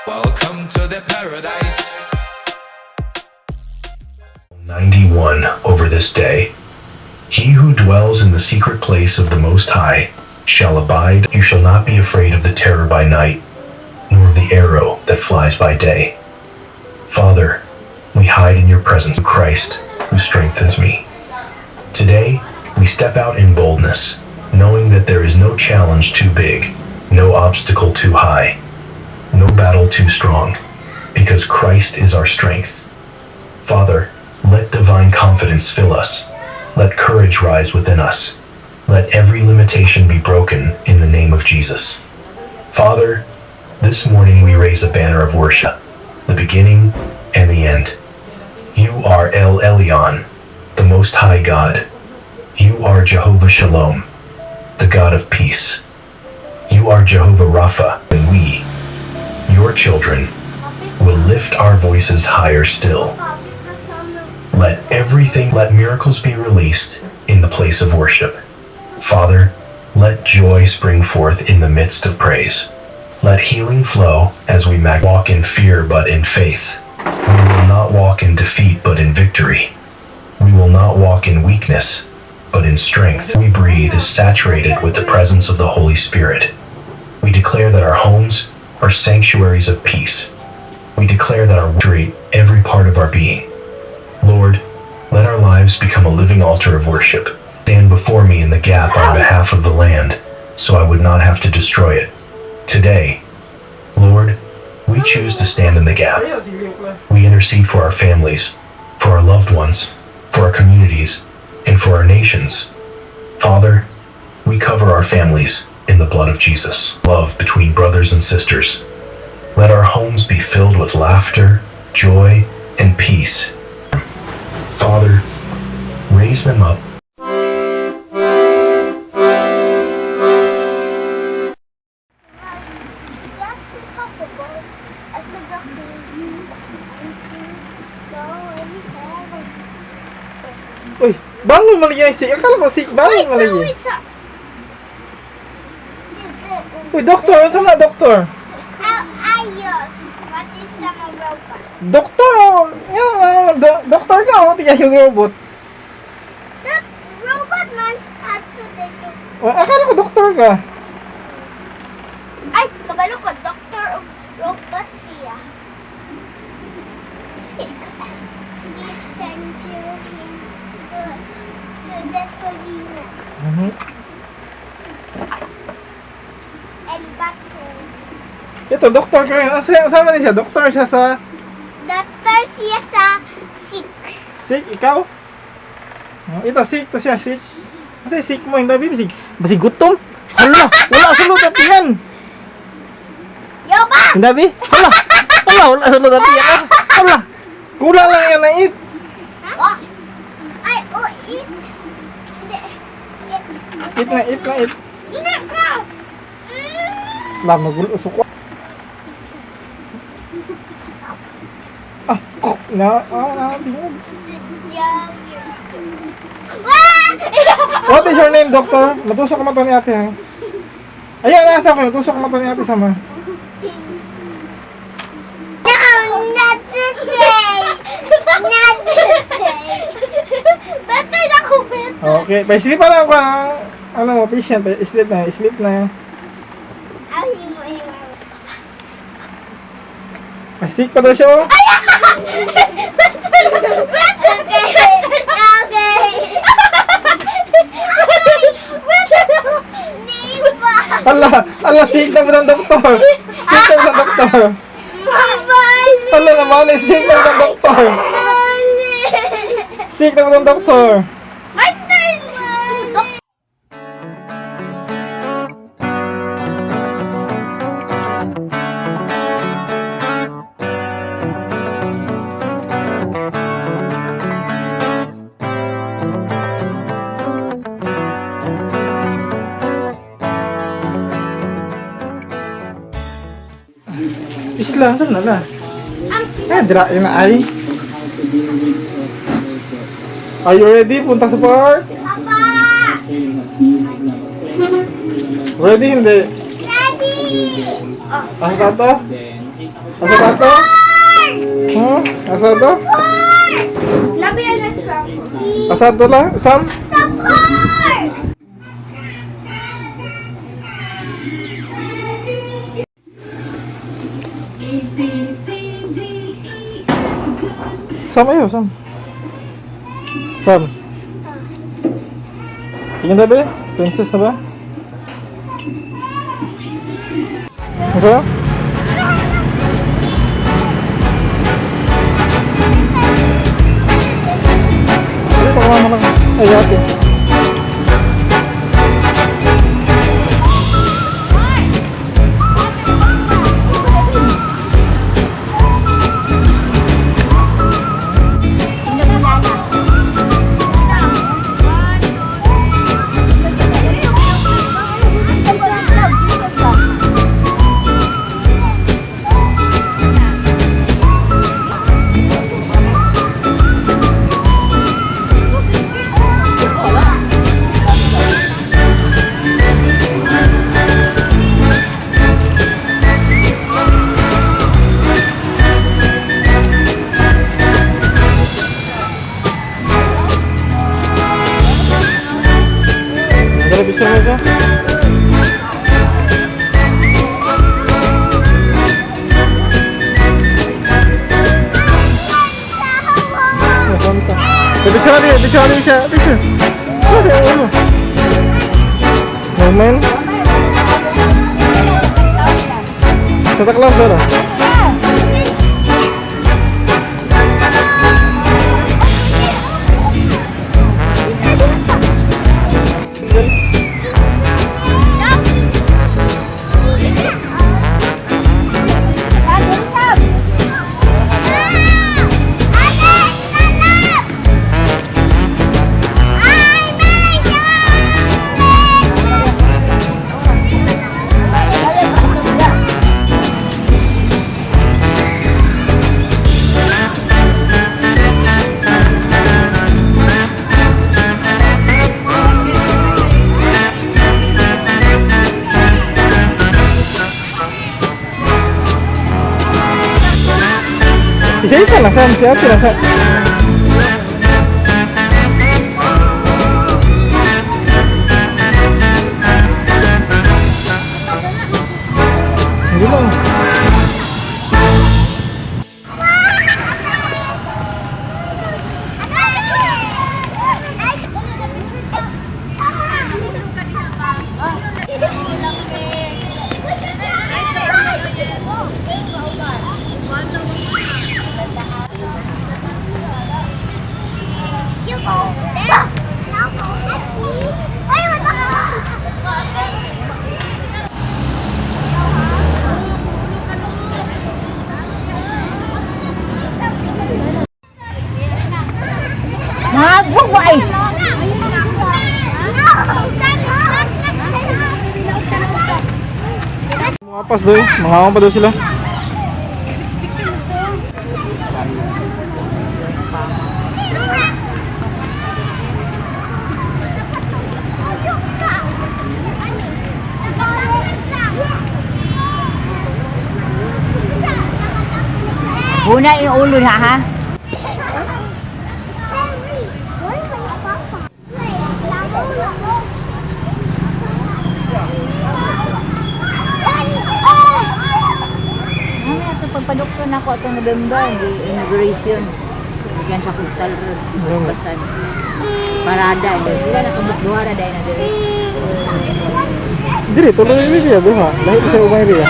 Welcome to the paradise. 91 over this day. He who dwells in the secret place of the Most High shall abide. You shall not be afraid of the terror by night, nor of the arrow that flies by day. Father, we hide in your presence, Christ, who strengthens me. Today, we step out in boldness, knowing that there is no challenge too big, no obstacle too high, no battle too strong, because Christ is our strength. Father, let divine confidence fill us. Let courage rise within us. Let every limitation be broken in the name of Jesus. Father, this morning we raise a banner of worship, the beginning and the end. You are El Elyon, the Most High God. You are Jehovah Shalom, the God of peace. You are Jehovah Rapha, and we, your children, will lift our voices higher still. Let miracles be released in the place of worship. Father, let joy spring forth in the midst of praise. Let healing flow as we walk in fear but in faith. We will not walk in defeat but in victory. We will not walk in weakness but in strength. We breathe is saturated with the presence of the Holy Spirit. We declare that our homes are sanctuaries of peace. We declare that our saturate every part of our being. Lord, let our lives become a living altar of worship. Stand before me in the gap on behalf of the land, so I would not have to destroy it. Today, Lord, we choose to stand in the gap. We intercede for our families, for our loved ones, for our communities, and for our nations. Father, we cover our families in the blood of Jesus. Love between brothers and sisters. Let our homes be filled with laughter, joy, and peace. Father, raise them up. That's impossible. As a doctor, Uy, bangun malah yan si. Akala ko si bangun malah yan. wait, so... Uy, doktor, ano sa mga doktor? Ayos. What is the robot? Doktor, doktor ka, tiga yung robot. That robot man had to take it. Akala ko doktor ka. Ay, kabalo ko. Doctor o robot siya. Sick. He's tangerine to the Solina. And batteries. Ito, doktor ka rin. Sama din siya, doktor siya sa Doctor siya sa sick. sick, ikaw? Ito, sick to siya, sick. Kasi sick mo, hindi bibisig. Basi gutom. Hala, wala sa lutat yan. Yoba! Hindi bi? Hala, wala sa lutat yan. Hala, kulang lang yan na eat. Huh? Ay, eat. Hindi. Eat na, eat. Hindi ka! Lah, magulo, suko. Tingog. What is your name, doctor? Matusok ka mata ni ate, ha? Ayan, nasa ko. Matusok ka mata ni ate, sama. No, not today! Not today! Better na ko, better. Okay, pa-sleep pa lang ako, ha? Ano mo, patient, sleep na. Ay, mo. Pa-sick pa daw siya, oh. Ala, sick na mo ng doktor. Sick na mo ng doktor. Ala naman, sick na mo ng doktor. Sick na mo ng doktor. My turn, ma! Islam kan na. Dra yun ay. Are you ready? Punta sa park? Papa! Ready? Hindi. Ready! Asa tato? Asa tato? Huh? Asa to? Labihan na sa Asa to la? Sam? park! Sam ayo, Sam. Sam. Tingin na ba? Princess na ba? Asa? Ay, pakamama lang. Ay, ate. Ada picture mo siya? Picture siya. Picture. Snowman. Santa Claus dah. Isa-isa lang, Sam. Siya, pinasa. Hindi lang. You go there. Now go happy. Ay, wala ka. Mabuhay! Mapas doy. Mangawang pa daw sila. Una yung ulo na ha? Ito pagpadoktor na ako itong November, di inauguration. Bigyan sa Coastal Road. Basan. Parada. Sila nakabukduhara dahil na dito. Diri, tuloy ni Ria duha. Lahit sa umay Ria.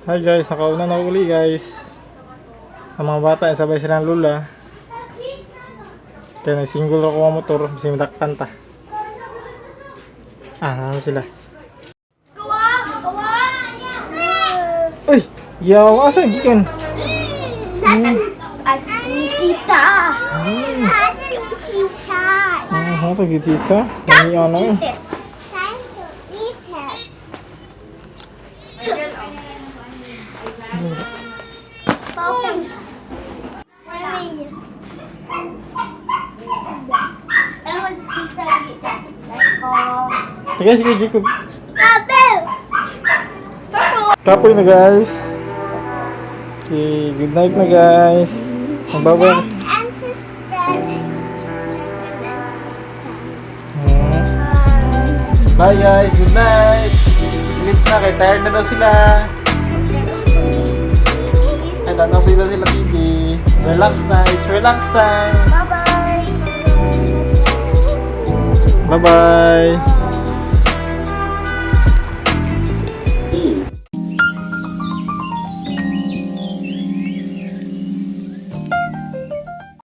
Hi guys, nakauna na uli guys. Ang mga bata sabay silang lula. Kaya nag-single ako ang motor, kasi matakpan ta. Ano sila? Kawa! Kawa! Uy, yaw, asa gikan? At tita. Ada ni cica. Ah, ito gitita. Ini ano? Eat it. Time to eat it. Open. Where are you? I want pizza to get that. Sige, sige, Jacob. Apple. Kapoy na guys. Okay, good night na guys. Magbabay. And subscribe. Bye guys, good night. Sleep na, kay tired na daw sila. Ay, tanong dito sila TV. Relax na, it's relax time. Bye-bye. Bye-bye.